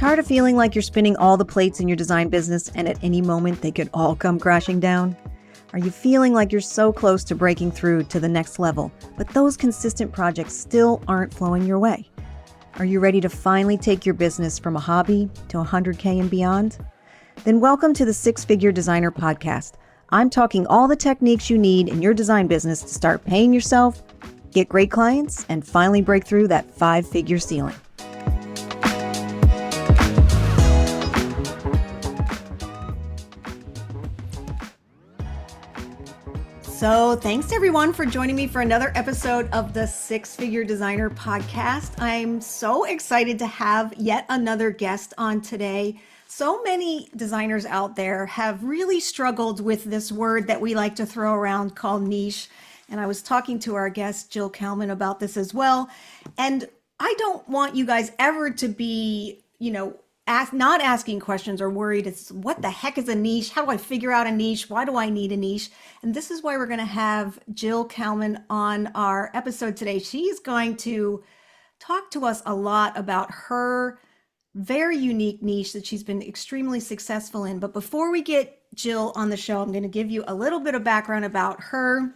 Tired of feeling like you're spinning all the plates in your design business and at any moment they could all come crashing down? Are you feeling like you're so close to breaking through to the next level, but those consistent projects still aren't flowing your way? Are you ready to finally take your business from a hobby to 100K and beyond? Then welcome to the Six Figure Designer Podcast. I'm talking all the techniques you need in your design business to start paying yourself, get great clients, and finally break through that 5-figure ceiling. So thanks everyone for joining me for another episode of the Six Figure Designer Podcast. I'm so excited to have yet another guest on today. So many designers out there have really struggled with this word that we like to throw around called niche. And I was talking to our guest, Jill Kalman, about this as well. And I don't want you guys ever to be, not asking questions or worried. It's what the heck is a niche? How do I figure out a niche? Why do I need a niche? And this is why we're going to have Jill Kalman on our episode today. She's going to talk to us a lot about her very unique niche that she's been extremely successful in. But before we get Jill on the show, I'm going to give you a little bit of background about her.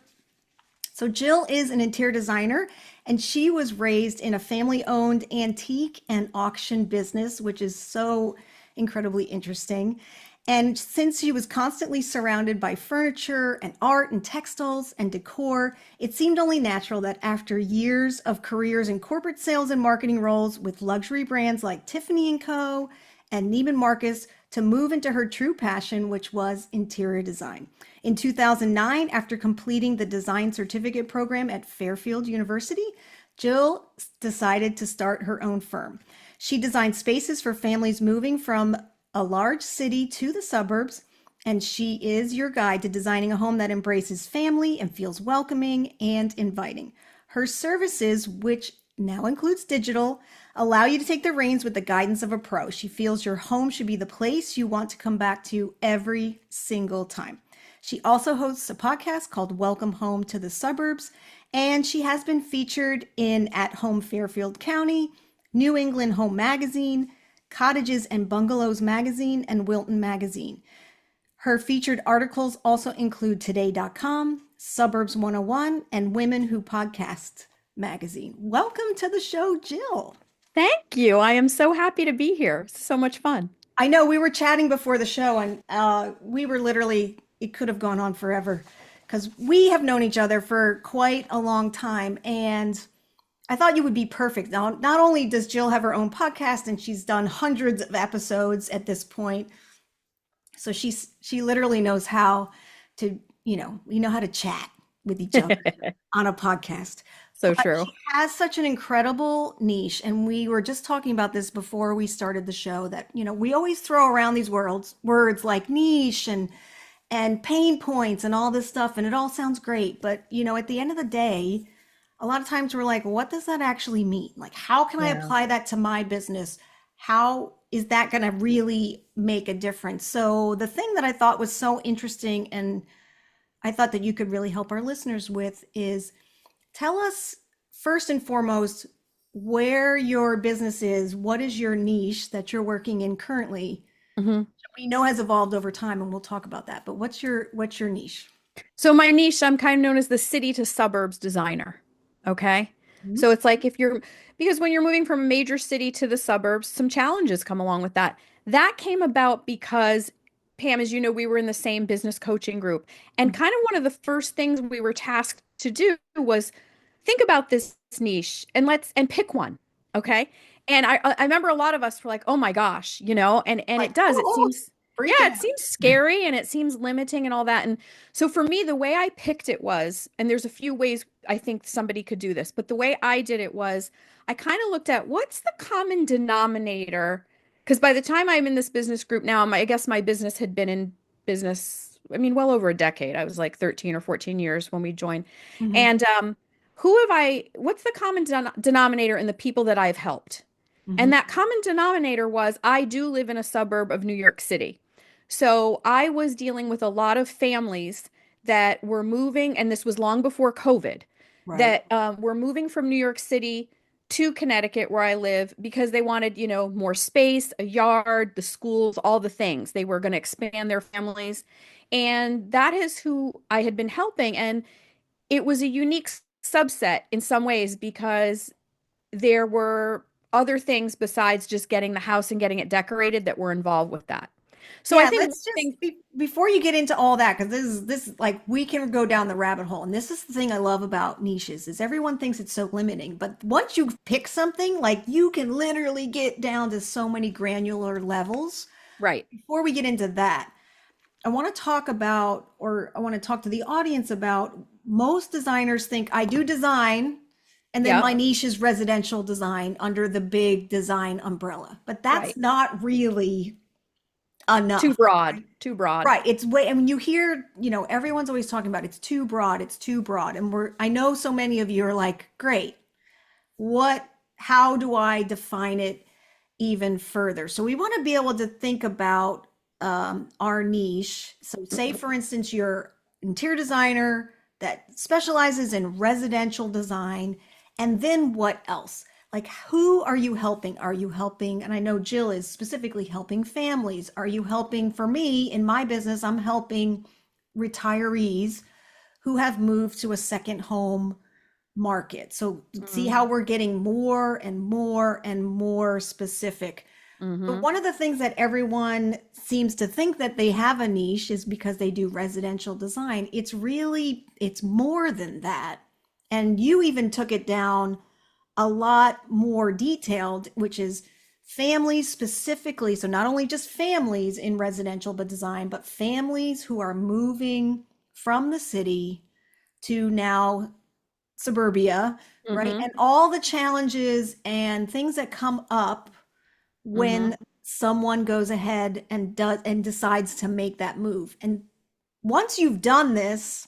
So Jill is an interior designer, and she was raised in a family-owned antique and auction business, which is so incredibly interesting. And since she was constantly surrounded by furniture and art and textiles and decor, it seemed only natural that after years of careers in corporate sales and marketing roles with luxury brands like Tiffany & Co. and Neiman Marcus, to move into her true passion, which was interior design. In 2009, after completing the design certificate program at Fairfield University, Jill decided to start her own firm. She designed spaces for families moving from a large city to the suburbs, and she is your guide to designing a home that embraces family and feels welcoming and inviting. Her services, which now includes digital, allow you to take the reins with the guidance of a pro. She feels your home should be the place you want to come back to every single time. She also hosts a podcast called Welcome Home to the Suburbs, and she has been featured in At Home Fairfield County, New England Home Magazine, Cottages and Bungalows Magazine, and Wilton Magazine. Her featured articles also include Today.com, Suburbs 101, and Women Who Podcast Magazine. Welcome to the show, Jill. Thank you. I am so happy to be here. It's so much fun. I know we were chatting before the show, and we were literally, it could have gone on forever because we have known each other for quite a long time. And I thought you would be perfect. Now, not only does Jill have her own podcast and she's done hundreds of episodes at this point, so she literally knows how to, we know how to chat with each other on a podcast. So But true. she has such an incredible niche. And we were just talking about this before we started the show that, we always throw around these words like niche and pain points and all this stuff. And it all sounds great. But, at the end of the day, a lot of times we're like, what does that actually mean? Like, how can I apply that to my business? How is that going to really make a difference? So the thing that I thought was so interesting and I thought that you could really help our listeners with is tell us first and foremost where your business is. What is your niche that you're working in currently? Mhm. We know has evolved over time, and we'll talk about that. But what's your niche? So my niche, I'm kind of known as the city to suburbs designer. Okay. Mhm. So it's like because when you're moving from a major city to the suburbs, some challenges come along with that. That came about because, Pam, as you know, we were in the same business coaching group. And kind of one of the first things we were tasked to do was think about this niche and pick one. Okay. And I remember a lot of us were like, oh my gosh, and Like, it does. It oh, seems, freak yeah, out. it seems scary and it seems limiting and all that. And so for me, the way I picked it was, and there's a few ways I think somebody could do this, but the way I did it was I kind of looked at what's the common denominator. Because by the time I'm in this business group now, I guess my business had been in business, well over a decade. I was like 13 or 14 years when we joined. Mhm. And what's the common denominator in the people that I've helped? Mhm. And that common denominator was I do live in a suburb of New York City. So I was dealing with a lot of families that were moving, and this was long before COVID, Right. that were moving from New York City to Connecticut where I live because they wanted, more space, a yard, the schools, all the things. They were going to expand their families. And that is who I had been helping. And it was a unique subset in some ways because there were other things besides just getting the house and getting it decorated that were involved with that. So I Yeah, think one let's just thing, before you get into all that, because this is like we can go down the rabbit hole, and this is the thing I love about niches is everyone thinks it's so limiting, but once you pick something, like you can literally get down to so many granular levels. right. Before we get into that, I want to talk about, or I want to talk to the audience about most designers think I do design, and then my Yep. niche is residential design under the big design umbrella, but that's Right. not really Too enough. broad. Too broad. Right. It's way, and when you hear, everyone's always talking about it's too broad, it's too broad. And I know so many of you are like, great, how do I define it even further? So we want to be able to think about our niche. So say, for instance, you're interior designer that specializes in residential design. And then what else? Like, who are you helping? Are you helping? And I know Jill is specifically helping families. Are you helping? For me, in my business, I'm helping retirees who have moved to a second home market. So see Mm-hmm. how we're getting more and more and more specific. But Mm-hmm. one of the things that everyone seems to think that they have a niche is because they do residential design. It's more than that. And you even took it down a lot more detailed, which is families specifically. So not only just families in residential but design, but families who are moving from the city to now suburbia, right? Mm-hmm. And all the challenges and things that come up Mm-hmm. when someone goes ahead and decides to make that move. And once you've done this,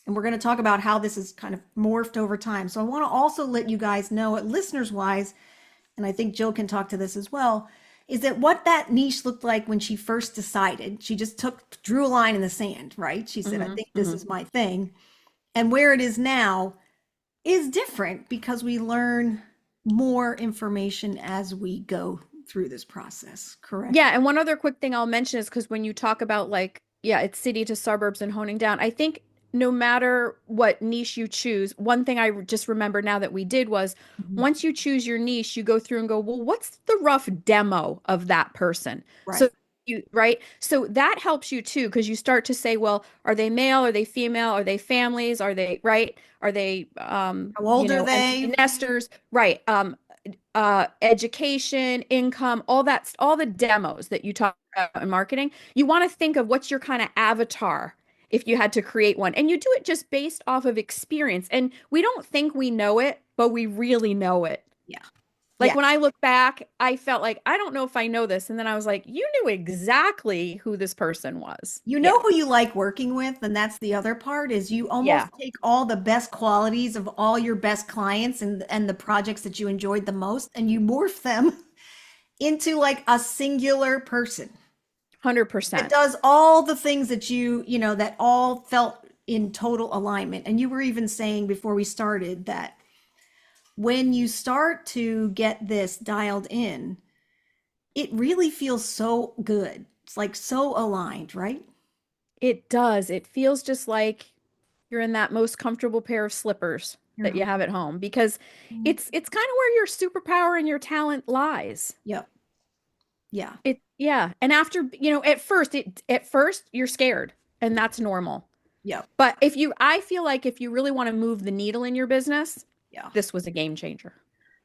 and we're going to talk about how this is kind of morphed over time. So I want to also let you guys know, listeners wise, and I think Jill can talk to this as well, is that what that niche looked like when she first decided. She just drew a line in the sand, right? She said, I Mm-hmm. think this Mm-hmm. is my thing. And where it is now is different because we learn more information as we go through this process, correct? Yeah, and one other quick thing I'll mention is because when you talk about like, yeah, it's city to suburbs and honing down, I think no matter what niche you choose, one thing I just remember now that we did was Mhm. once you choose your niche, you go through and go, well, what's the rough demo of that person? So Right. right? So that helps you too, because you start to say, well, are they male? Are they female? Are they families? Are they, right? Are they, How old are empty they? nesters? Right. Education, income, all that, all the demos that you talk about in marketing, you want to think of what's your kind of avatar if you had to create one. And you do it just based off of experience. And we don't think we know it, but we really know it. Yeah. Like Yeah. when I look back, I felt like, I don't know if I know this. And then I was like, you knew exactly who this person was. You Yeah. know who you like working with, and that's the other part is you almost Yeah. take all the best qualities of all your best clients and the projects that you enjoyed the most and you morph them into like a singular person that 100%. does all the things that that all felt in total alignment. And you were even saying before we started that when you start to get this dialed in, it really feels so good. It's like so aligned, right? It does. It feels just like you're in that most comfortable pair of slippers You're that you home. have at home because it's kind of where your superpower and your talent lies. Yep. Yeah. It yeah. And after, at first you're scared and that's normal. Yep. But I feel like if you really want to move the needle in your business, Yeah. this was a game changer.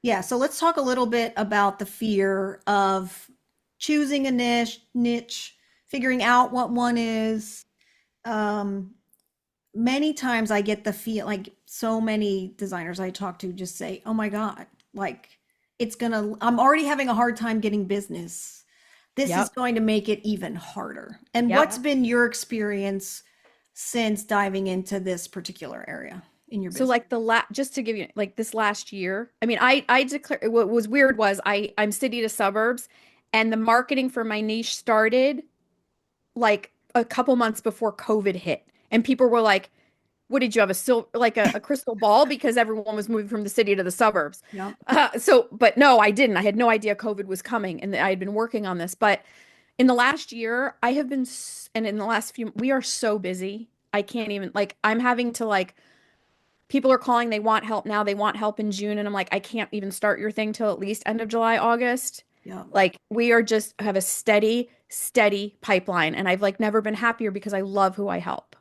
Yeah. So let's talk a little bit about the fear of choosing a niche, figuring out what one is. Um, Many times I get the feel like so many designers I talk to just say, "Oh my God, like I'm already having a hard time getting business. This is Yep. going to make it even harder." And Yep. what's been your experience since diving into this particular area in your So business? like just to give you like this last year, I mean, I declare what was weird was I'm city to suburbs and the marketing for my niche started like a couple months before COVID hit. And people were like, what did you have, a silver, like a crystal ball, because everyone was moving from the city to the suburbs. Yep. But no, I didn't. I had no idea COVID was coming, and I had been working on this. But in the last year, I have been, and in the last few, we are so busy. I can't even, like, I'm having to, like, people are calling, they want help now, they want help in June, and I'm like, I can't even start your thing till at least end of July, August. Yep. Like, we are just have a steady pipeline, and I've like never been happier because I love who I help.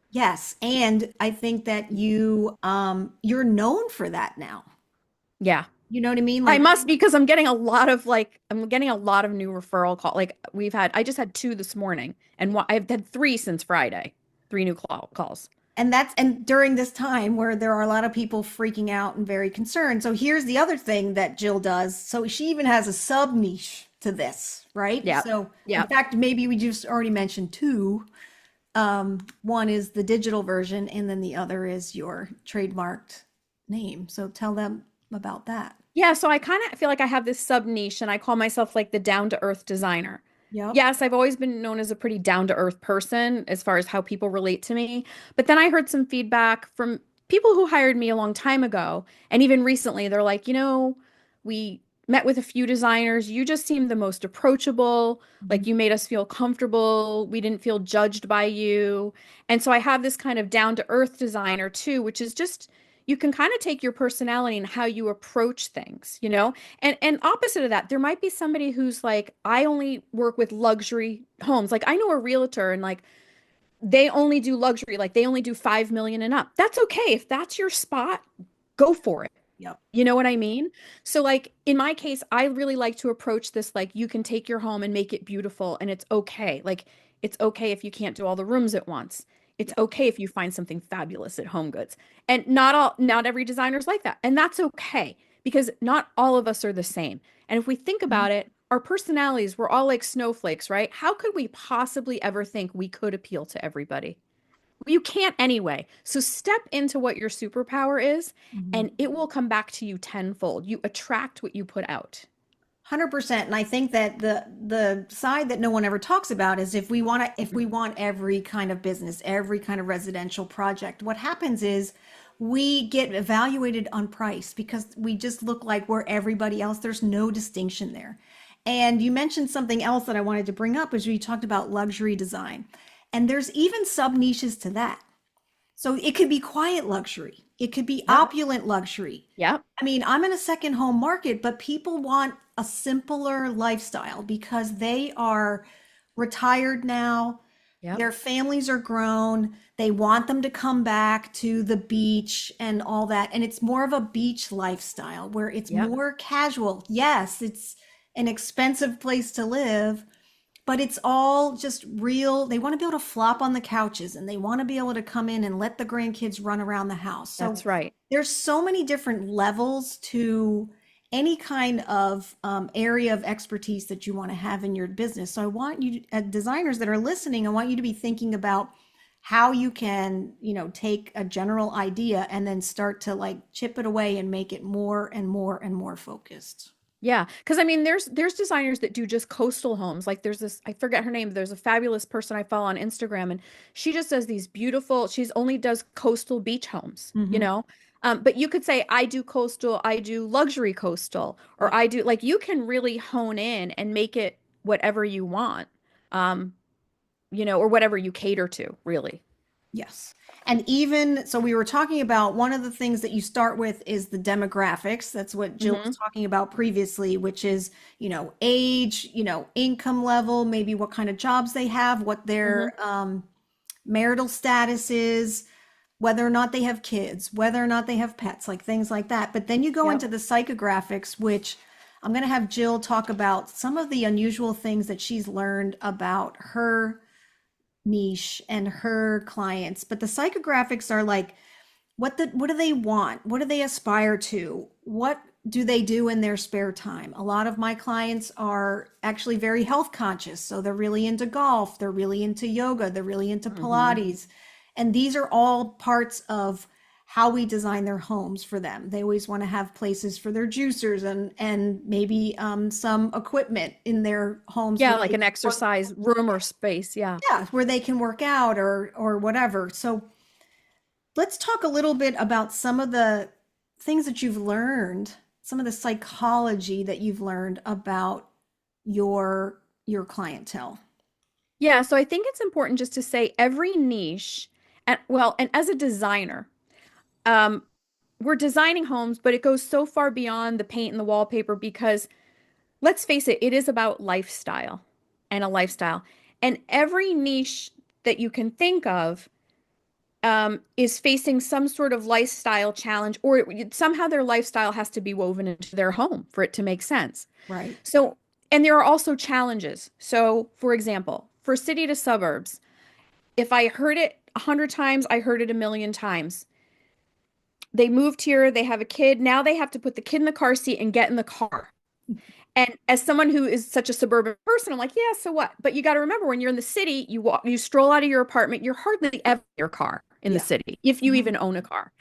Yes. And I think that you're known for that now. Yeah. You know what I mean? I Like, must, because I'm getting a lot of like, I'm getting a lot of new referral call. Like, I just had two this morning, and I've had three since Friday, three new calls. and during this time where there are a lot of people freaking out and very concerned. So here's the other thing that Jill does. So she even has a sub niche to this, right? Yeah. So in Yeah. fact, maybe we just already mentioned two. One is the digital version, and then the other is your trademarked name. So tell them about that. Yeah, so I kind of feel like I have this sub niche, and I call myself like the down to earth designer. Yep. Yes, I've always been known as a pretty down to earth person as far as how people relate to me. But then I heard some feedback from people who hired me a long time ago. And even recently, they're like, we met with a few designers. You just seemed the most approachable. Mhm. Like, you made us feel comfortable. We didn't feel judged by you. And so I have this kind of down to earth designer too, which is just, you can kind of take your personality and how you approach things, And opposite of that, there might be somebody who's like, I only work with luxury homes. Like, I know a realtor, and like, they only do luxury, like they only do 5 million and up. That's okay. If that's your spot, go for it. Yep. You know what I mean? So, like, in my case, I really like to approach this like, you can take your home and make it beautiful, and it's okay. Like, it's okay if you can't do all the rooms at once. It's Yep. okay if you find something fabulous at Home Goods. And not every designer's like that. And that's okay, because not all of us are the same. And if we think Mhm. about it, our personalities, we're all like snowflakes, right? How could we possibly ever think we could appeal to everybody? You can't anyway. So step into what your superpower is, Mhm. and it will come back to you tenfold. You attract what you put out. 100%. And I think that the side that no one ever talks about is if we want every kind of business, every kind of residential project, what happens is we get evaluated on price because we just look like we're everybody else. There's no distinction there. And you mentioned something else that I wanted to bring up, is we talked about luxury design. And there's even sub niches to that. So it could be quiet luxury. It could be Yep. opulent luxury. Yep. I mean, I'm in a second home market, but people want a simpler lifestyle because they are retired now. Yep. Their families are grown. They want them to come back to the beach and all that. And it's more of a beach lifestyle where it's Yep. more casual. Yes, it's an expensive place to live, but it's all just real. They want to be able to flop on the couches, and they want to be able to come in and let the grandkids run around the house. So That's right. there's so many different levels to any kind of area of expertise that you want to have in your business. So I want you, designers that are listening, I want you to be thinking about how you can, take a general idea and then start to like chip it away and make it more and more and more focused. Yeah, because I mean, there's designers that do just coastal homes. Like, there's this, I forget her name, but there's a fabulous person I follow on Instagram, and she just does these beautiful, she's only does coastal beach homes, you Hmm. know? But you could say, I do coastal, I do luxury coastal, or Yep. I do, like, you can really hone in and make it whatever you want, um, or whatever you cater to, really. Yes. And even so, we were talking about one of the things that you start with is the demographics. That's what Jill was Hmm. talking about previously, which is, age, income level, maybe what kind of jobs they have, what Hmm. their marital status is, whether or not they have kids, whether or not they have pets, like things like that. But then you go Yep. into the psychographics, which I'm going to have Jill talk about some of the unusual things that she's learned about her niche and her clients. But the psychographics are like, what do they want? What do they aspire to? What do they do in their spare time? A lot of my clients are actually very health conscious, so they're really into golf, they're really into yoga, they're really into Hmm. Pilates. And these are all parts of how we design their homes for them. They always want to have places for their juicers and maybe some equipment in their homes Yeah, where like they an can work, exercise room or space. Yeah. yeah, where they can work out or whatever. So let's talk a little bit about some of the things that you've learned, some of the psychology that you've learned about your clientele. Yeah, so I think it's important just to say every niche, and well, and as a designer, um, we're designing homes, but it goes so far beyond the paint and the wallpaper because let's face it, it is about lifestyle and a lifestyle. And every niche that you can think of is facing some sort of lifestyle challenge, or somehow their lifestyle has to be woven into their home for it to make sense. Right. So, and there are also challenges. So, for example, for city to suburbs, if I heard it 100 times, I heard it a million times. They moved here, they have a kid, now they have to put the kid in the car seat and get in the car. And as someone who is such a suburban person, I'm like, yeah, so what? But you got to remember when you're in the city, you walk, you stroll out of your apartment, you're hardly ever in your car in the Yeah. city, if you Mhm. even own a car.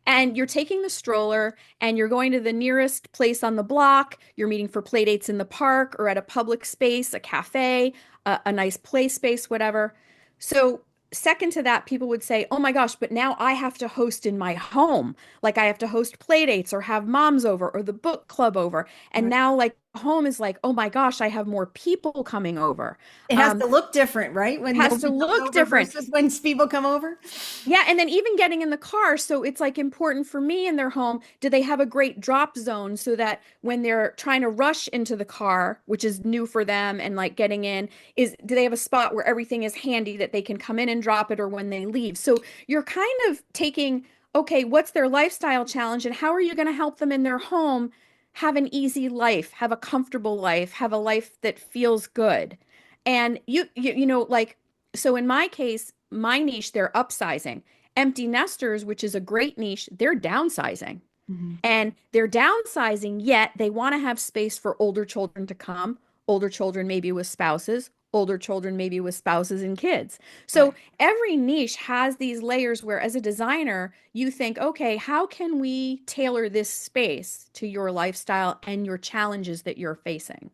And you're taking the stroller and you're going to the nearest place on the block. You're meeting for play dates in the park or at a public space, a cafe, a nice play space, whatever. So, second to that, people would say, oh my gosh, but now I have to host in my home. Like I have to host play dates or have moms over or the book club over. And Right. now, like, home is like, oh my gosh, I have more people coming over. It has to look different, right? When Has to nobody comes look over different. versus when people come over. Yeah, and then even getting in the car, so it's like important for me in their home, do they have a great drop zone so that when they're trying to rush into the car, which is new for them and like getting in, is do they have a spot where everything is handy that they can come in and drop it or when they leave? So you're kind of taking, okay, what's their lifestyle challenge and how are you going to help them in their home have an easy life, have a comfortable life, have a life that feels good. And like so in my case, my niche, they're upsizing. Empty nesters, which is a great niche, they're downsizing. Mhm. And they're downsizing, yet they want to have space for older children to come, older children maybe with spouses, older children maybe with spouses and kids. Right. So every niche has these layers where, as a designer, you think, okay, how can we tailor this space to your lifestyle and your challenges that you're facing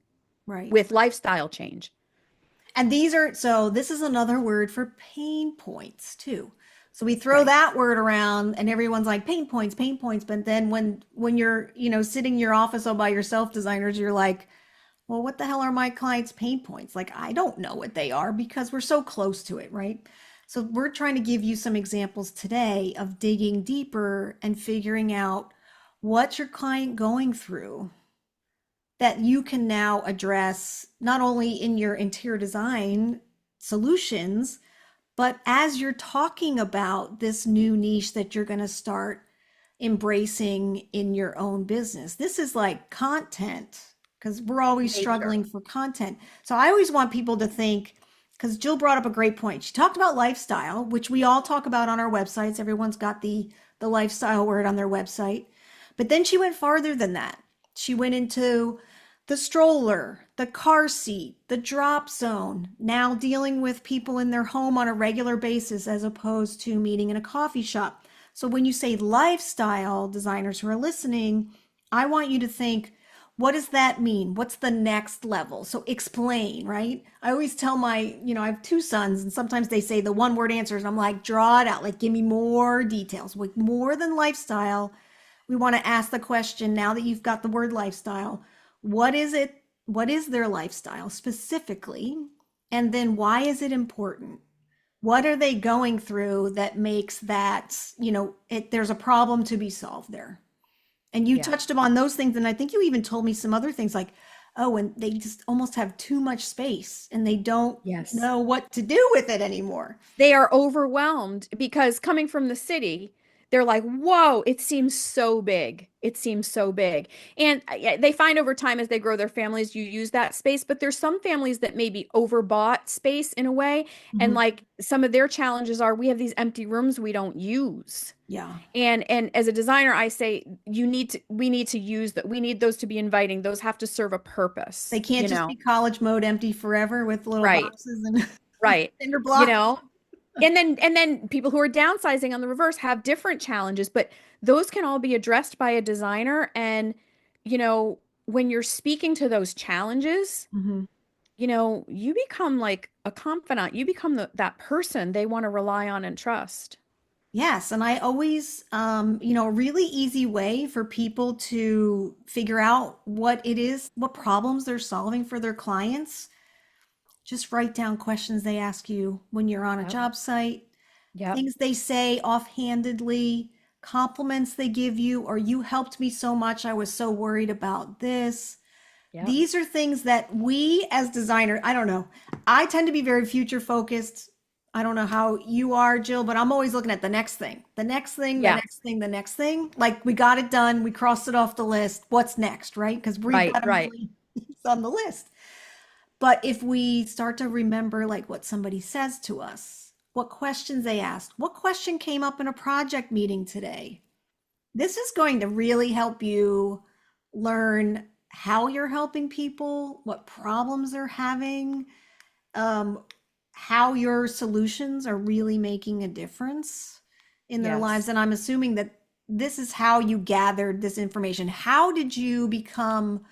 Right. with lifestyle change? And so this is another word for pain points too. So we throw Right. that word around and everyone's like pain points. But then when you're, sitting in your office all by yourself, designers, you're like, well, what the hell are my clients' pain points? Like, I don't know what they are because we're so close to it, right? So we're trying to give you some examples today of digging deeper and figuring out what's your client going through that you can now address not only in your interior design solutions, but as you're talking about this new niche that you're going to start embracing in your own business. This is like content because we're always Major. struggling for content. So I always want people to think, because Jill brought up a great point. She talked about lifestyle, which we all talk about on our websites. Everyone's got the lifestyle word on their website. But then she went farther than that. She went into the stroller, the car seat, the drop zone, now dealing with people in their home on a regular basis as opposed to meeting in a coffee shop. So when you say lifestyle, designers who are listening, I want you to think, what does that mean? What's the next level? So explain, right? I always tell I have two sons and sometimes they say the one word answers and I'm like, draw it out, like give me more details. With more than lifestyle, we want to ask the question now that you've got the word lifestyle, what is it? What is their lifestyle specifically? And then why is it important? What are they going through that makes that, there's a problem to be solved there? And you Yeah. touched upon those things. And I think you even told me some other things like, oh, and they just almost have too much space and they don't Yes. know what to do with it anymore. They are overwhelmed because coming from the city, they're like, whoa, it seems so big. It seems so big. And they find over time as they grow their families, you use that space. But there's some families that maybe overbought space in a way. And Mhm. like some of their challenges are we have these empty rooms we don't use. Yeah. And as a designer, I say we need to use that. We need those to be inviting. Those have to serve a They purpose, can't you just be know? college mode empty forever with little Right. boxes and Right. cinder You blocks. know? And then people who are downsizing on the reverse have different challenges, but those can all be addressed by a designer. And, you know, when you're speaking to those challenges, Mhm. you become like a confidant. You become that person they want to rely on and trust. Yes, and I always, a really easy way for people to figure out what it is, what problems they're solving for their clients. Just write down questions they ask you when you're on a Yep. job site, Yep. things they say offhandedly, compliments they give you, or you helped me so much, I was so worried about this. Yep. These are things that we as designers, I don't know. I tend to be very future focused. I don't know how you are, Jill, but I'm always looking at the next thing, the next thing, the Yeah. next thing, the next thing. Like we got it done, we crossed it off the list. What's next, right? Because we've Right. got a Right. million things on the list. But if we start to remember like what somebody says to us, what questions they asked, what question came up in a project meeting today, this is going to really help you learn how you're helping people, what problems they're having, um, how your solutions are really making a difference in their lives. Yes. And I'm assuming that this is how you gathered this information. How did you become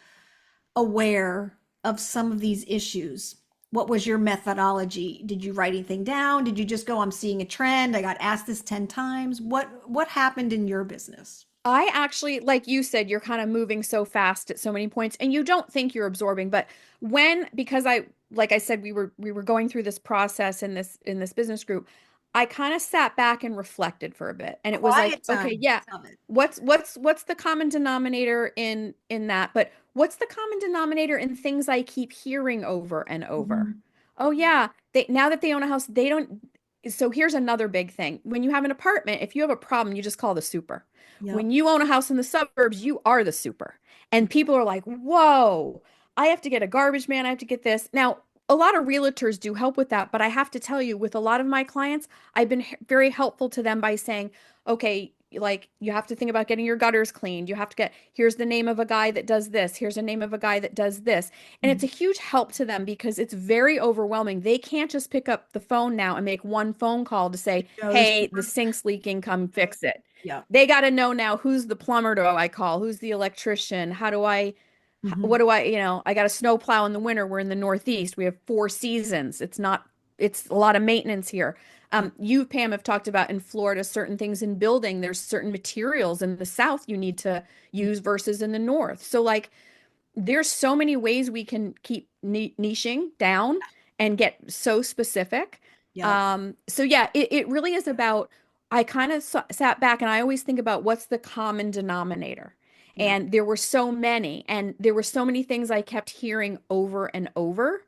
aware of some of these issues? What was your methodology? Did you write anything down? Did you just go, I'm seeing a trend. I got asked this 10 times. What happened in your business? I actually, like you said, you're kind of moving so fast at so many points and you don't think you're absorbing, but because like I said, we were going through this process in this business group, I kind of sat back and reflected for a bit. And it was like, Quiet okay, time. yeah, Love it. what's the common denominator in that? But what's the common denominator in things I keep hearing over and over? Mhm. Oh yeah, they now that they own a house, they don't. So here's another big thing. When you have an apartment, if you have a problem, you just call the super. Yep. When you own a house in the suburbs, you are the super. And people are like, whoa, I have to get a garbage man. I have to get this. Now, a lot of realtors do help with that, but I have to tell you, with a lot of my clients, I've been very helpful to them by saying, okay, like you have to think about getting your gutters cleaned. You have to here's the name of a guy that does this. Here's a name of a guy that does this. And it's Mhm. a huge help to them because it's very overwhelming. They can't just pick up the phone now and make one phone call to say, Joe, the hey, the super. sink's leaking, come fix it. Yep. They got to know now, who's the plumber do I call? Who's the electrician? Mhm. What do I got a snow plow in the winter. We're in the Northeast. We have four seasons. It's a lot of maintenance here. Yep. You, Pam, have talked about in Florida, certain things in building. There's certain materials in the South you need to use versus in the North. So, like, there's so many ways we can keep niching down and get so specific. Yep. So yeah, it really is about, I kind of sat back and I always think about what's the common denominator. Yep. And there were so many, and there were so many things I kept hearing over and over,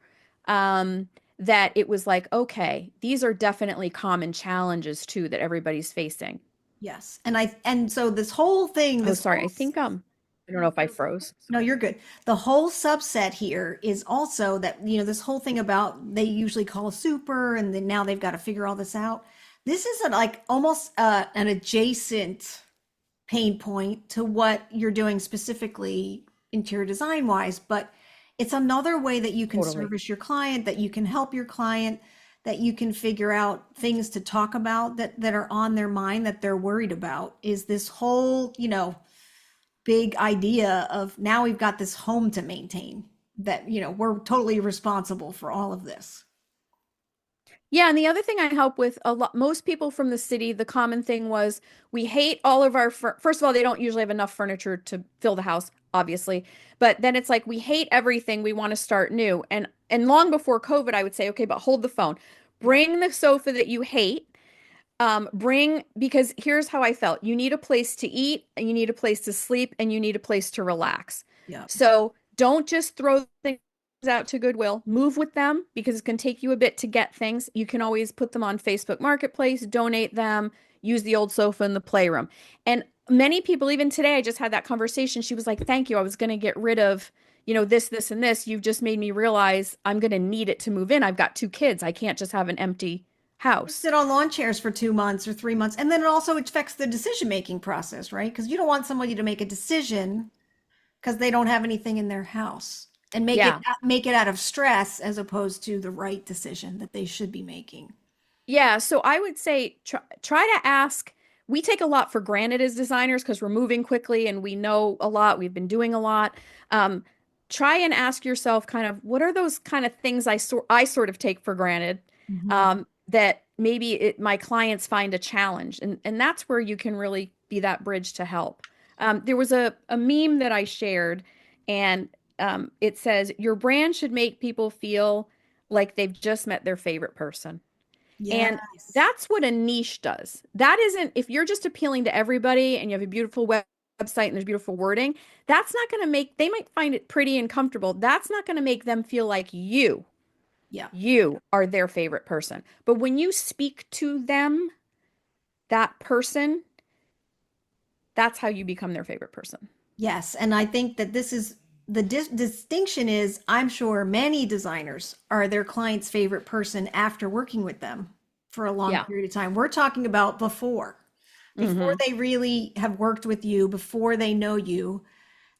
that it was like, okay, these are definitely common challenges too that everybody's facing. Yes. And so this whole thing, Oh, this sorry. whole I think I don't know if I froze. no, you're good. The whole subset here is also that, this whole thing about they usually call a super and then now they've got to figure all this out. This is like almost an adjacent pain point to what you're doing specifically interior design wise, but it's another way that you can Totally. service your client, that you can help your client, that you can figure out things to talk about that are on their mind that they're worried about is this whole, big idea of now we've got this home to maintain that, we're totally responsible for all of this. Yeah, and the other thing I help with a lot, most people from the city, the common thing was we hate all of our first of all, they don't usually have enough furniture to fill the house, obviously. But then it's like we hate everything, we want to start new. And long before COVID, I would say, okay, but hold the phone. Yep. Bring the sofa that you hate. Because here's how I felt. You need a place to eat, and you need a place to sleep, and you need a place to relax. Yep. So don't just throw things out to Goodwill. Move with them because it can take you a bit to get things. You can always put them on Facebook Marketplace, donate them, use the old sofa in the playroom. And many people, even today, I just had that conversation. She was like, thank you. I was going to get rid of, this, and this. You've just made me realize I'm going to need it to move in. I've got two kids. I can't just have an empty house. Sit on lawn chairs for 2 months or 3 months. And then it also affects the decision making process, right? Because you don't want somebody to make a decision because they don't have anything in their house and Yeah. make it out of stress as opposed to the right decision that they should be making. Yeah, so I would say try to ask. We take a lot for granted as designers because we're moving quickly and we know a lot. We've been doing a lot. Um, Try and ask yourself kind of what are those kind of things I sort of take for granted, Mhm. that maybe my clients find a challenge, and that's where you can really be that bridge to help. There was a meme that I shared, and it says your brand should make people feel like they've just met their favorite person. And Yes. that's what a niche does. That isn't, if you're just appealing to everybody and you have a beautiful website and there's beautiful wording, that's not going to make, they might find it pretty and comfortable. That's not going to make them feel like Yeah. you are their favorite person. But when you speak to them, that person, that's how you become their favorite person. Yes. And I think that this is the distinction is I'm sure many designers are their client's favorite person after working with them for a long Yeah. period of time. We're talking about before Hmm. they really have worked with you, before they know you,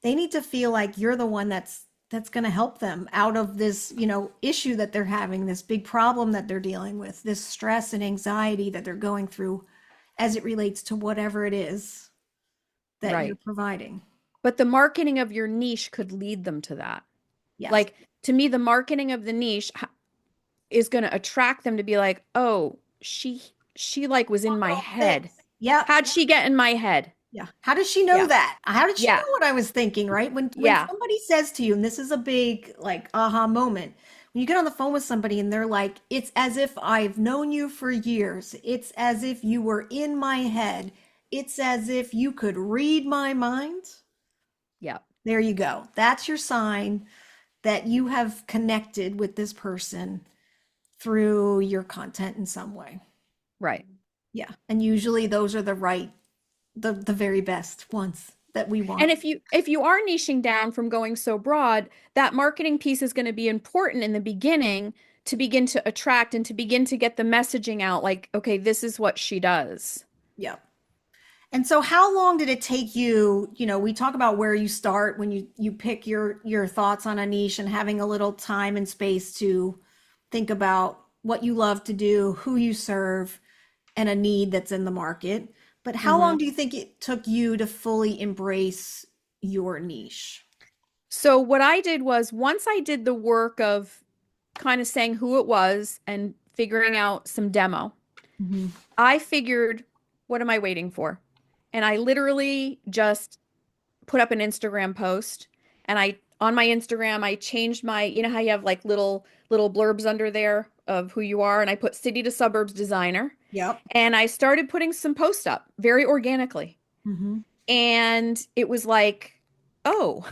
they need to feel like you're the one that's going to help them out of this, issue that they're having, this big problem that they're dealing with, this stress and anxiety that they're going through as it relates to whatever it is that you're Right. providing. But the marketing of your niche could lead them to that. Yes. Like, to me, the marketing of the niche is going to attract them to be like, oh, she like was in my Little head. things. Yep. How'd she get in my head? Yeah. How does she know Yeah. that? How did she Yeah. know what I was thinking, right? When Yeah. somebody says to you, and this is a big like aha moment, when you get on the phone with somebody and they're like, it's as if I've known you for years. It's as if you were in my head. It's as if you could read my mind. Yeah. There you go. That's your sign that you have connected with this person through your content in some way. Right. Yeah. And usually those are the very best ones that we And want. if you are niching down from going so broad, that marketing piece is going to be important in the beginning to begin to attract and to begin to get the messaging out like, okay, this is what she does. Yeah. And so how long did it take you, we talk about where you start when you pick your thoughts on a niche and having a little time and space to think about what you love to do, who you serve, and a need that's in the market. But how long Mhm. do you think it took you to fully embrace your niche? So what I did was once I did the work of kind of saying who it was and figuring out some demo, Mhm. I figured, what am I waiting for? And I literally just put up an Instagram post and I on my Instagram I changed my, you know how you have like little blurbs under there of who you are, and I put city to suburbs designer, Yep. and I started putting some posts up very organically. Hmm. And it was like, oh,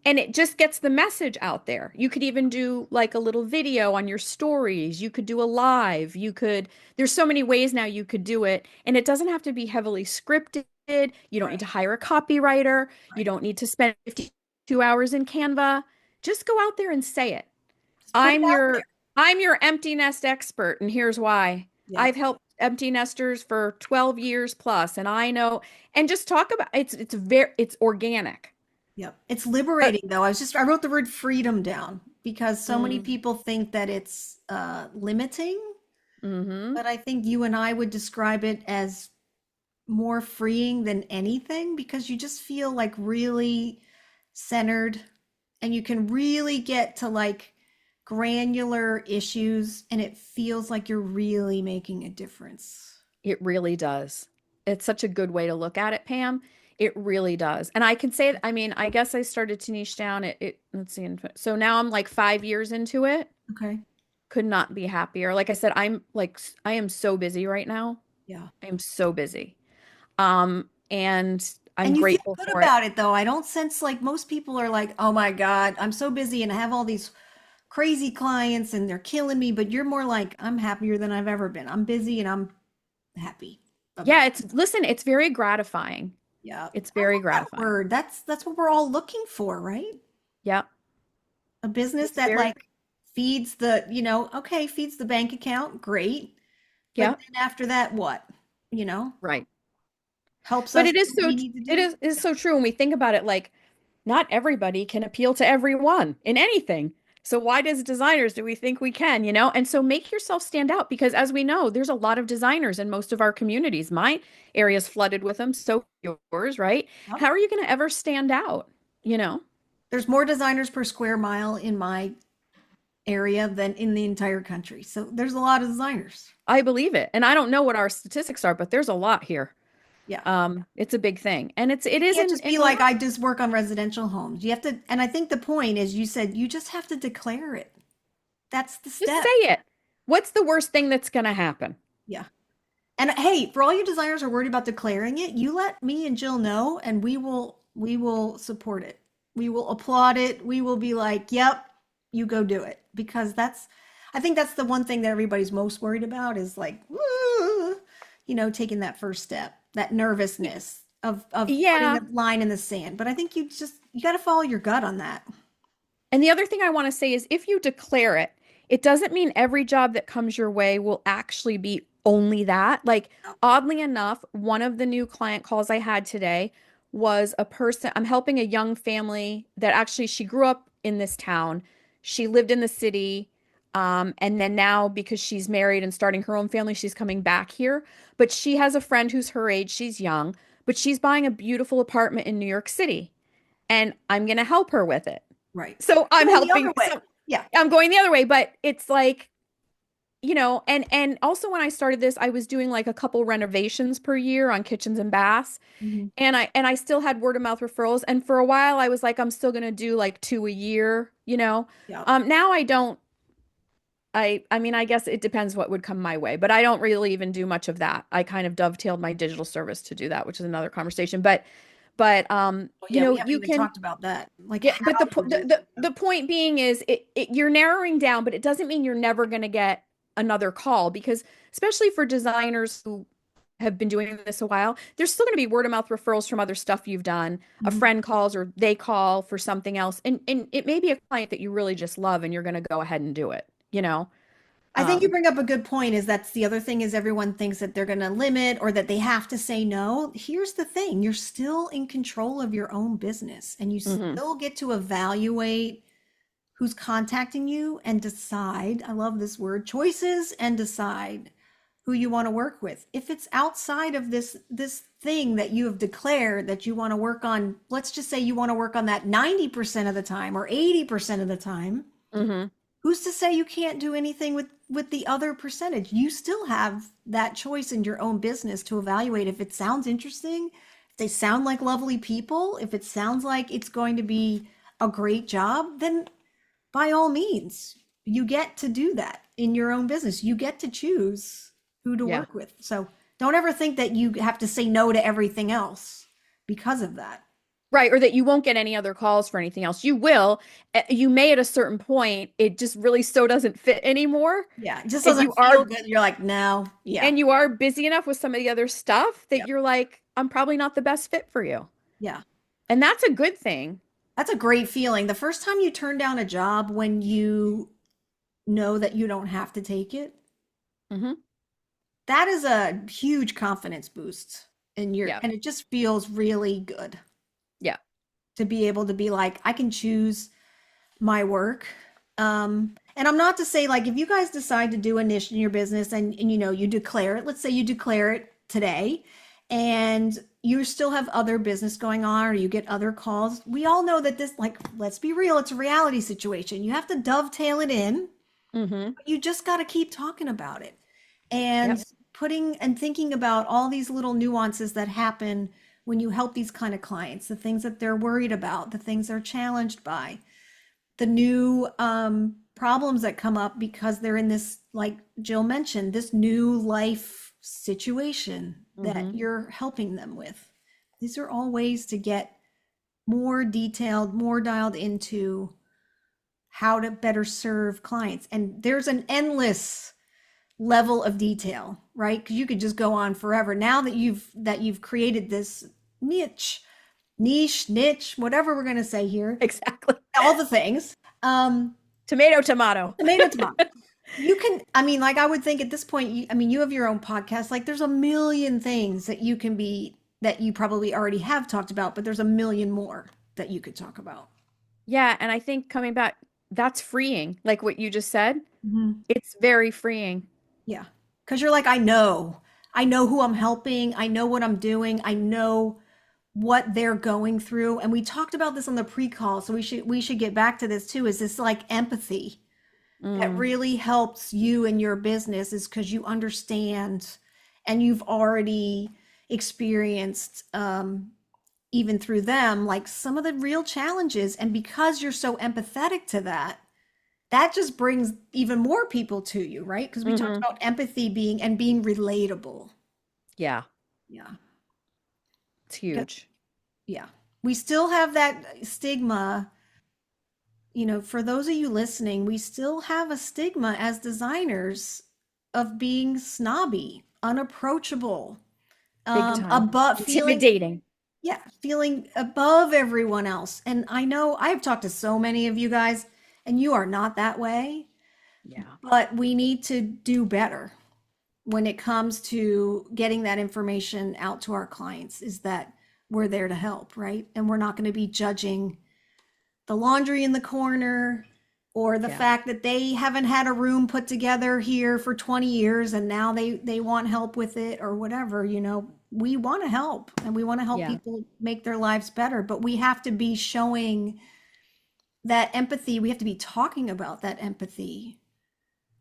and it just gets the message out there. You could even do like a little video on your stories. You could do a live. There's so many ways now you could do it. And it doesn't have to be heavily scripted. You don't need Right. to hire a copywriter. You Right. don't need to spend 52 hours in Canva. Just go out there and say it. Just put it I'm out your there. I'm your empty nest expert, and here's why. Yep. I've helped empty nesters for 12 years plus, and I know, and just talk about it's organic. Yep. It's But liberating though. I wrote the word freedom down because so many mm, people think that it's limiting, hmm but I think you and I would describe it as more freeing than anything because you just feel like really centered and you can really get to like granular issues and it feels like you're really making a difference. it really does. It's such a good way to look at it, Pam. It really does. And I can say, I mean, I guess I started to niche down let's see. So now I'm like 5 years into it. Okay. Could not be happier. Like I said, I am so busy right now. Yeah. I am so busy. And I'm And you feel grateful good for it. about it though. I don't sense like most people are like, oh my God, I'm so busy and I have all these crazy clients and they're killing me. But you're more like, I'm happier than I've ever been. I'm busy and I'm happy Yeah, about it. listen, it's very gratifying. Yeah. It's I very love that gratifying. word. That's what we're all looking for, right? Yeah, A business it's that very, like feeds okay, feeds the bank account, great. But yeah, then after that, what? You know, right. helps But us do what we need to it do. is so true when we think about it, like not everybody can appeal to everyone in anything. So why does designers do we think we can, you know? And so make yourself stand out because as we know, there's a lot of designers in most of our communities. My area's flooded with them, so yours, right? Yep. How are you going to ever stand out, you know? There's more designers per square mile in my area than in the entire country. So there's a lot of designers. I believe it. And I don't know what our statistics are, but there's a lot here. Yeah. It's a big thing. And it You is can't just in be a like, lot. I just work on residential homes. You have to, and I think the point is you said you just have to declare it. That's the Just say step. it. What's the worst thing that's going to happen? Yeah. And hey, for all you designers who are worried about declaring it, you let me and Jill know and we will support it. We will applaud it. We will be like, "Yep, you go do it." Because that's I think that's the one thing that everybody's most worried about is like, taking that first step, that nervousness of putting Yeah. the line in the sand. But I think you got to follow your gut on that. And the other thing I want to say is if you declare it, it doesn't mean every job that comes your way will actually be only that. Like, oddly enough, one of the new client calls I had today was a person, I'm helping a young family that actually she grew up in this town. She lived in the city. And then now, because she's married and starting her own family, she's coming back here. But she has a friend who's her age, she's young, but she's buying a beautiful apartment in New York City. And I'm going to help her with it. Right. So I'm Going the other helping. way. So Yeah. I'm going the other way, but it's like, and also when I started this, I was doing like a couple renovations per year on kitchens and baths. Mhm. And I still had word of mouth referrals. And for a while I was like, I'm still gonna do like two a year, you know. Yeah. Now I don't. I mean, I guess it depends what would come my way, but I don't really even do much of that. I kind of dovetailed my digital service to do that, which is another conversation. But Well, yeah, we haven't you even can. talked about that. Like Yeah, how but you do the point being is you're narrowing down, but it doesn't mean you're never going to get another call because especially for designers who have been doing this a while, there's still going to be word of mouth referrals from other stuff you've done. A Mhm. friend calls or they call for something else, and it may be a client that you really just love, and you're going to go ahead and do it. You know, I think you um, bring up a good point is that's the other thing is everyone thinks that they're going to limit or that they have to say no. Here's the thing, you're still in control of your own business and you mhm, still get to evaluate who's contacting you and decide, I love this word, choices and decide who you want to work with. If it's outside of this thing that you have declared that you want to work on, let's just say you want to work on that 90% of the time or 80% of the time, mhm, who's to say you can't do anything with the other percentage? You still have that choice in your own business to evaluate if it sounds interesting, if they sound like lovely people, if it sounds like it's going to be a great job, then by all means, you get to do that in your own business. You get to choose who to yeah. work with. So don't ever think that you have to say no to everything else because of that. Right, or that you won't get any other calls for anything else. You will. You may at a certain point, it just really so doesn't fit anymore. Yeah, it just And doesn't you feel are good. You're like, no, yeah, and you are busy enough with some of the other stuff that yep, you're like, I'm probably not the best fit for you. yeah. And that's a good thing. That's a great feeling. The first time you turn down a job when you know that you don't have to take it, Hmm. that is a huge confidence boost in your, Yeah. and it just feels really good Yeah. to be able to be like, I can choose my work. And I'm not to say like if you guys decide to do a niche in your business and you declare it, let's say you declare it today and you still have other business going on or you get other calls. We all know that this, like, let's be real, it's a reality situation. You have to dovetail it in, Hmm. but you just got to keep talking about it and Yep. putting and thinking about all these little nuances that happen when you help these kind of clients, the things that they're worried about, the things they're challenged by, the new problems that come up because they're in this, like Jill mentioned, this new life situation that Hmm. you're helping them with. These are all ways to get more detailed, more dialed into how to better serve clients. And there's an endless level of detail, right? Because you could just go on forever. Now that you've created this niche, niche, whatever we're going to say here, Exactly. all the things. Um, Tomato, tomato. tomato. You can, I mean, like I would think at this point, I mean, you have your own podcast. Like there's a million things that you can be, that you probably already have talked about, but there's a million more that you could talk about. Yeah. And I think coming back, that's freeing. Like what you just said, Mhm. it's very freeing. Yeah. Because you're like, I know who I'm helping. I know what I'm doing. I know what they're going through. And we talked about this on the pre-call. So we should get back to this too. Is this like empathy? that Mm, really helps you in your business is because you understand and you've already experienced, even through them, like some of the real challenges. And because you're so empathetic to that, that just brings even more people to you, right? Because we talked hmm. about empathy being and being relatable. Yeah, Yeah. it's 'Cause- huge. Yeah. We still have that stigma. For those of you listening, we still have a stigma as designers of being snobby, unapproachable, Big time. above feeling, Intimidating. yeah, feeling above everyone else. And I know I've talked to so many of you guys, and you are not that way, Yeah. but we need to do better when it comes to getting that information out to our clients, is that we're there to help, right? And we're not going to be judging the laundry in the corner or the Yeah. fact that they haven't had a room put together here for 20 years and now they want help with it or whatever. We want to help and we want to help Yeah. people make their lives better, but we have to be showing that empathy. We have to be talking about that empathy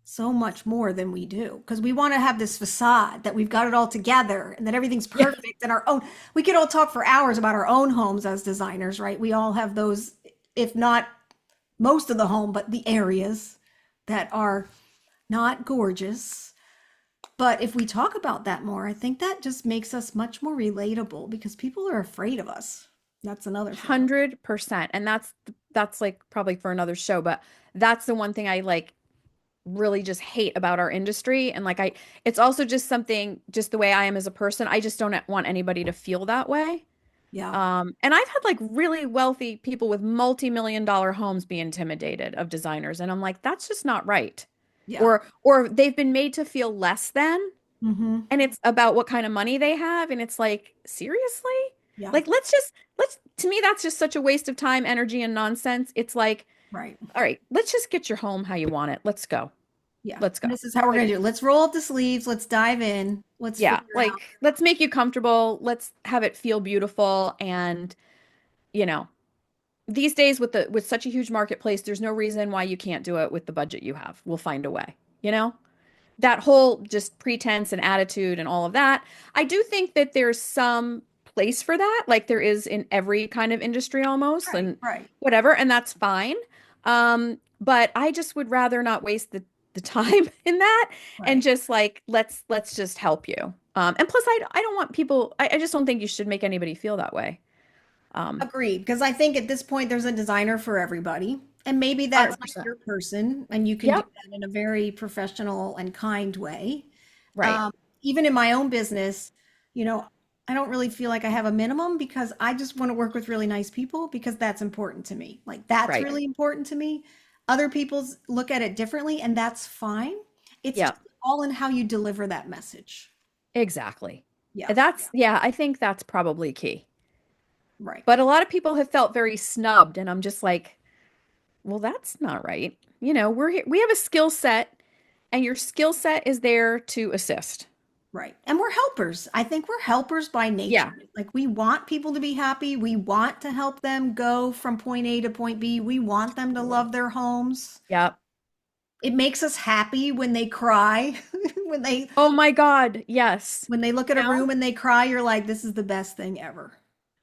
so much more than we do, because we want to have this facade that we've got it all together and that everything's Yeah. perfect and our own. We could all talk for hours about our own homes as designers, right? We all have those, if not most of the home, but the areas that are not gorgeous. But if we talk about that more, I think that just makes us much more relatable because people are afraid of us. That's another thing. 100%. And that's like probably for another show, but that's the one thing I like really just hate about our industry. And like it's also just something, just the way I am as a person. I just don't want anybody to feel that way. Yeah. And I've had like really wealthy people with multi-million dollar homes be intimidated of designers. And I'm like, that's just not right. Yeah. Or they've been made to feel less than, Mm-hmm. and it's about what kind of money they have. And it's like, seriously? Yeah. Like, to me, that's just such a waste of time, energy, and nonsense. It's like, Right. all right, let's just get your home how you want it. Let's go. Yeah. Let's go. And this is how we're Like, going to do it. Let's roll up the sleeves. Let's dive in. Let's yeah, figure out. like let's make you comfortable. Let's have it feel beautiful. And, you know, these days with such a huge marketplace, there's no reason why you can't do it with the budget you have. We'll find a way, you know? That whole just pretense and attitude and all of that. I do think that there's some place for that, like there is in every kind of industry almost, Right. and Right. whatever, and that's fine. But I just would rather not waste the time in that and Right. just like let's just help you. And plus I don't want people I just don't think you should make anybody feel that way. Um, Agreed, because I think at this point there's a designer for everybody. And maybe that's not 100%. your person, and you can do Yep. that in a very professional and kind way. Right. Um, Even in my own business, you know, I don't really feel like I have a minimum because I just want to work with really nice people because that's important to me. Like that's Right. really important to me. Other people's look at it differently, and that's fine. It's just Yep. all in how you deliver that message. Exactly. Yeah, That's yeah, I think that's probably key. right. But a lot of people have felt very snubbed, and I'm just like, well, that's not right. You know, we're here, we have a skill set, and your skill set is there to assist. Right. And we're helpers. I think we're helpers by nature. Yeah. Like we want people to be happy. We want to help them go from point A to point B. We want them to Totally. love their homes. Yep. It makes us happy when they cry, when they Oh my God. Yes. when they look at You a know, room and they cry, you're like, this is the best thing ever.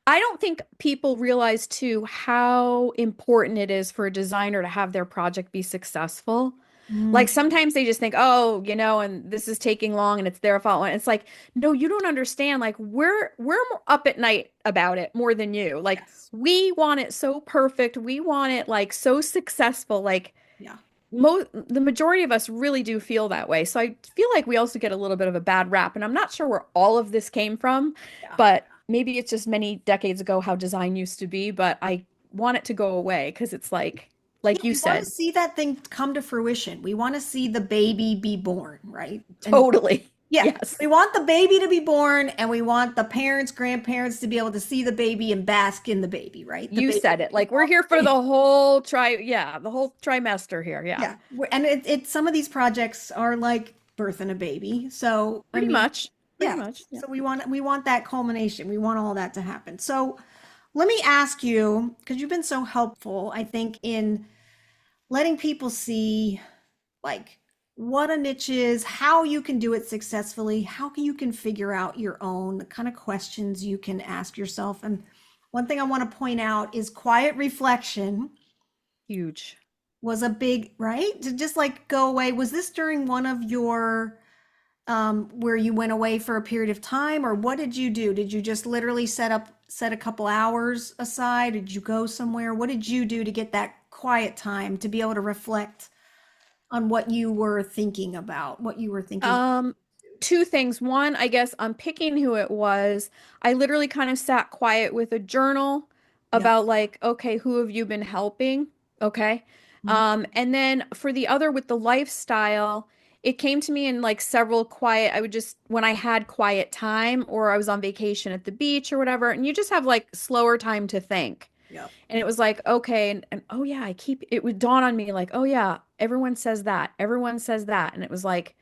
I don't think people realize too how important it is for a designer to have their project be successful. Like Mm, sometimes they just think, oh, you know, and this is taking long and it's their fault. And it's like, no, you don't understand. Like we're more up at night about it more than you. Like yes. we want it so perfect. We want it like so successful. Like Yeah. the majority of us really do feel that way. So I feel like we also get a little bit of a bad rap. And I'm not sure where all of this came from, Yeah. but maybe it's just many decades ago how design used to be. But I want it to go away because it's Yeah, like you we want to said, see that thing come to fruition. We want to see the baby be born, right? And totally. yeah, Yes. we want the baby to be born and we want the parents, grandparents to be able to see the baby and bask in the baby, right? The You baby. said it. Like we're here for the whole yeah, the whole trimester here. Yeah. Yeah. And some of these projects are like birthing a baby. So, I Pretty mean, much. Pretty yeah. much. Yeah. So we want that culmination. We want all that to happen. So, let me ask you, because you've been so helpful, I think, in letting people see like what a niche is, how you can do it successfully, how you can figure out your own, the kind of questions you can ask yourself. And one thing I want to point out is quiet reflection Huge. was a big, right? To just like go away. Was this during one of your where you went away for a period of time, or what did you do? Did you just literally set a couple hours aside? Did you go somewhere? What did you do to get that quiet time to be able to reflect on what you were thinking about, what you were thinking? Um, Two things. One, I guess I'm picking who it was. I literally kind of sat quiet with a journal Yep. about like, okay, who have you been helping? Okay. Mhm. And then for the other with the lifestyle, it came to me in like several quiet, I would just when I had quiet time or I was on vacation at the beach or whatever, and you just have like slower time to think. Yep. And it was like, okay, and oh yeah, it would dawn on me like, oh yeah, everyone says that. Everyone says that. And it was like,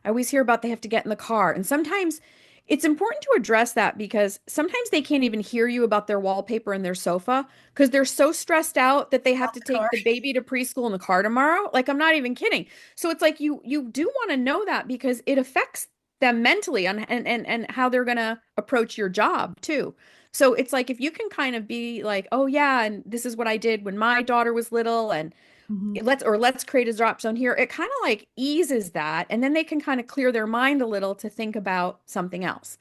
I always hear about they have to get in the car. And sometimes it's important to address that because sometimes they can't even hear you about their wallpaper and their sofa because they're so stressed out that they have Out to the car. take the baby to preschool in the car tomorrow. Like I'm not even kidding. So it's like you do want to know that because it affects them mentally on and how they're gonna approach your job too. So it's like if you can kind of be like, oh yeah, and this is what I did when my daughter was little and Mhm. let's create a drop zone here. It kind of like eases that, and then they can kind of clear their mind a little to think about something else.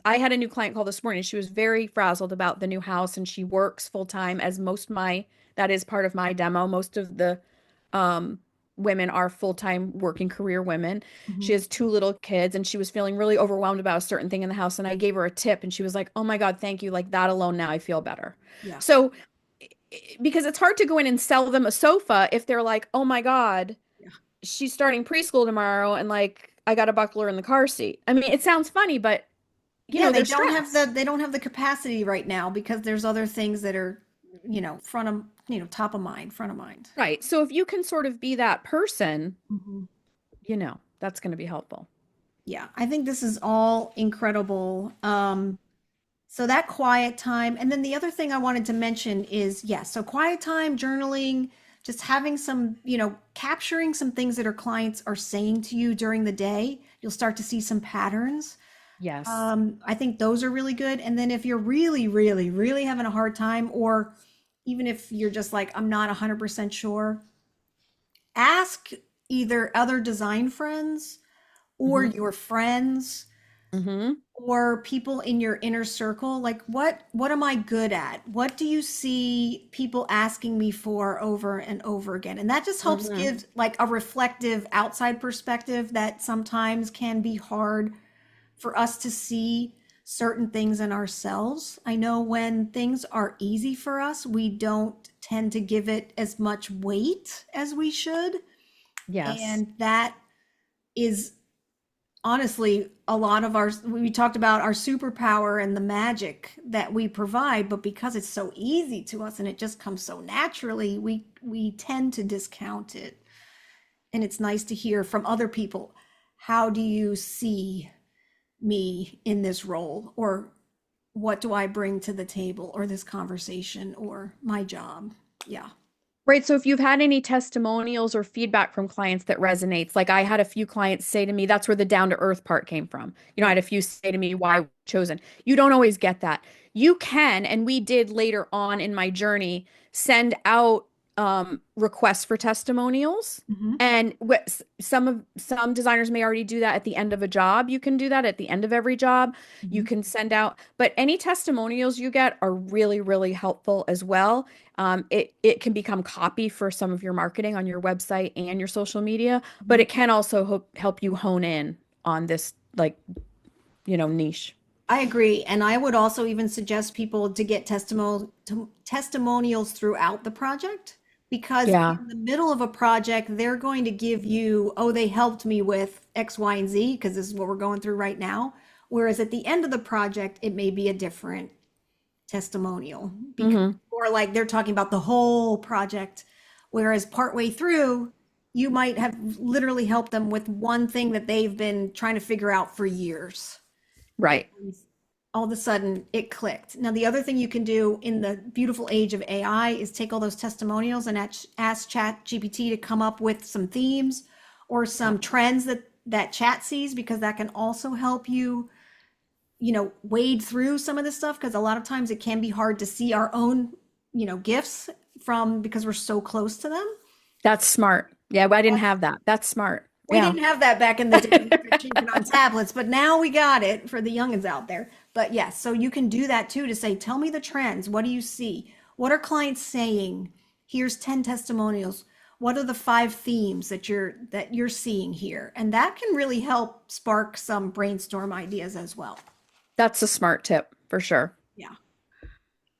I had a new client call this morning. She was very frazzled about the new house, and she works full time as most my that is part of my demo. Most of the um, women are full time working career women. She Mhm. has two little kids, and she was feeling really overwhelmed about a certain thing in the house. And I gave her a tip, and she was like, "Oh my God, thank you! Like that alone, now I feel better." Yeah. So because it's hard to go in and sell them a sofa if they're like, oh my God, Yeah. she's starting preschool tomorrow and like I got to buckle her in the car seat. I mean, it sounds funny, but Yeah, they're stressed. they don't have the capacity right now because there's other things that are, top of mind, front of mind. Right. So if you can sort of be that person, Mhm. that's going to be helpful. Yeah, I think this is all incredible. So that quiet time, and then the other thing I wanted to mention is, yes, so quiet time, journaling, just having some, capturing some things that our clients are saying to you during the day. You'll start to see some patterns. Yes. I think those are really good. And then if you're really, really, really having a hard time, or even if you're just like, I'm not 100% sure, ask either other design friends or Hmm. your friends Hmm. or people in your inner circle, like what am I good at? What do you see people asking me for over and over again? And that just helps Hmm. give like a reflective outside perspective that sometimes can be hard for us to see certain things in ourselves. I know when things are easy for us, we don't tend to give it as much weight as we should. Yes. And that is honestly a lot of our, we talked about our superpower and the magic that we provide, but because it's so easy to us and it just comes so naturally, we tend to discount it. And it's nice to hear from other people, how do you see me in this role, or what do I bring to the table, or this conversation, or my job? Yeah. Right. So if you've had any testimonials or feedback from clients that resonates, like I had a few clients say to me, that's where the down to earth part came from. I Yeah. had a few say to me, why chosen? You don't always get that. You can, and we did later on in my journey, send out requests for testimonials. Hmm. And some designers may already do that at the end of a job. You can do that at the end of every job. You Hmm. can send out, but any testimonials you get are really, really helpful as well. It can become copy for some of your marketing on your website and your social media, but Hmm. it can also help you hone in on this like, niche. I agree. And I would also even suggest people to get testimonials throughout the project, because Yeah. in the middle of a project, they're going to give you, oh, they helped me with X, Y, and Z, because this is what we're going through right now. Whereas at the end of the project, it may be a different testimonial, because, Hmm. or like they're talking about the whole project. Whereas partway through, you might have literally helped them with one thing that they've been trying to figure out for years. Right. And all of a sudden it clicked. Now, the other thing you can do in the beautiful age of AI is take all those testimonials and ask Chat GPT to come up with some themes, or Yeah. some trends that chat sees, because that can also help you, wade through some of this stuff, because a lot of times it can be hard to see our own, gifts from because we're so close to them. That's smart. Yeah, I didn't have that. That's smart. We Yeah. didn't have that back in the day. We could change it on tablets, but now we got it for the youngins out there. But yes, so you can do that too, to say, tell me the trends. What do you see? What are clients saying? Here's 10 testimonials. What are the 5 themes that you're seeing here? And that can really help spark some brainstorm ideas as well. That's a smart tip for sure. Yeah.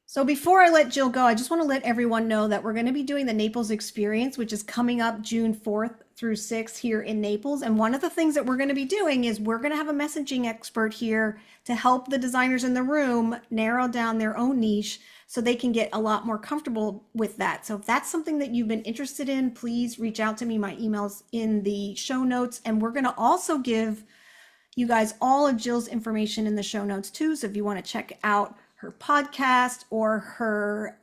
So before I let Jill go, I just want to let everyone know that we're going to be doing the Naples Experience, which is coming up June 4th through 6th here in Naples. And one of the things that we're going to be doing is we're going to have a messaging expert here to help the designers in the room narrow down their own niche so they can get a lot more comfortable with that. So if that's something that you've been interested in, please reach out to me. My email's in the show notes. And we're going to also give you guys all of Jill's information in the show notes too. So if you want to check out her podcast or her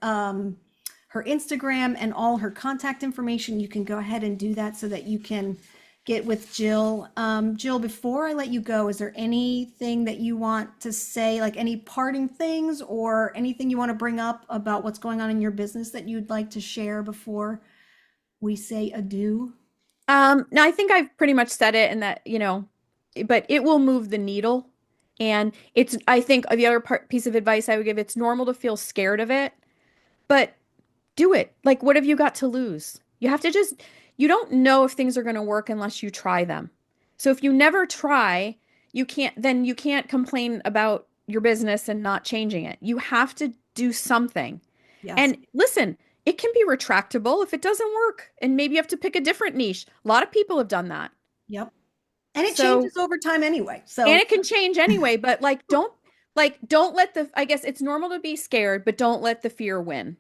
Instagram and all her contact information, you can go ahead and do that so that you can get with Jill. Jill, before I let you go, is there anything that you want to say, like any parting things or anything you want to bring up about what's going on in your business that you'd like to share before we say adieu? No, I think I've pretty much said it and that, but it will move the needle. And I think the other piece of advice I would give, it's normal to feel scared of it, but do it. Like, what have you got to lose? You don't know if things are going to work unless you try them. So if you never try, then you can't complain about your business and not changing it. You have to do something. Yes. And listen, it can be retractable if it doesn't work, and maybe you have to pick a different niche. A lot of people have done that. Yep. And it So, changes over time anyway. and So it can change anyway, but don't let I guess it's normal to be scared, but don't let the fear win.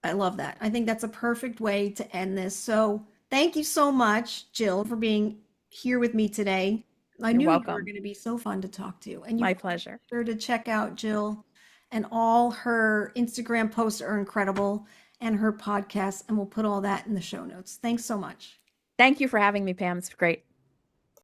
I love that. I think that's a perfect way to end this. So thank you so much, Jill, for being here with me today. I You're knew you were welcome. going to be so fun to talk to. And you My guys pleasure. be sure to check out Jill, and all her Instagram posts are incredible, and her podcast. And we'll put all that in the show notes. Thanks so much. Thank you for having me, Pam. It's great.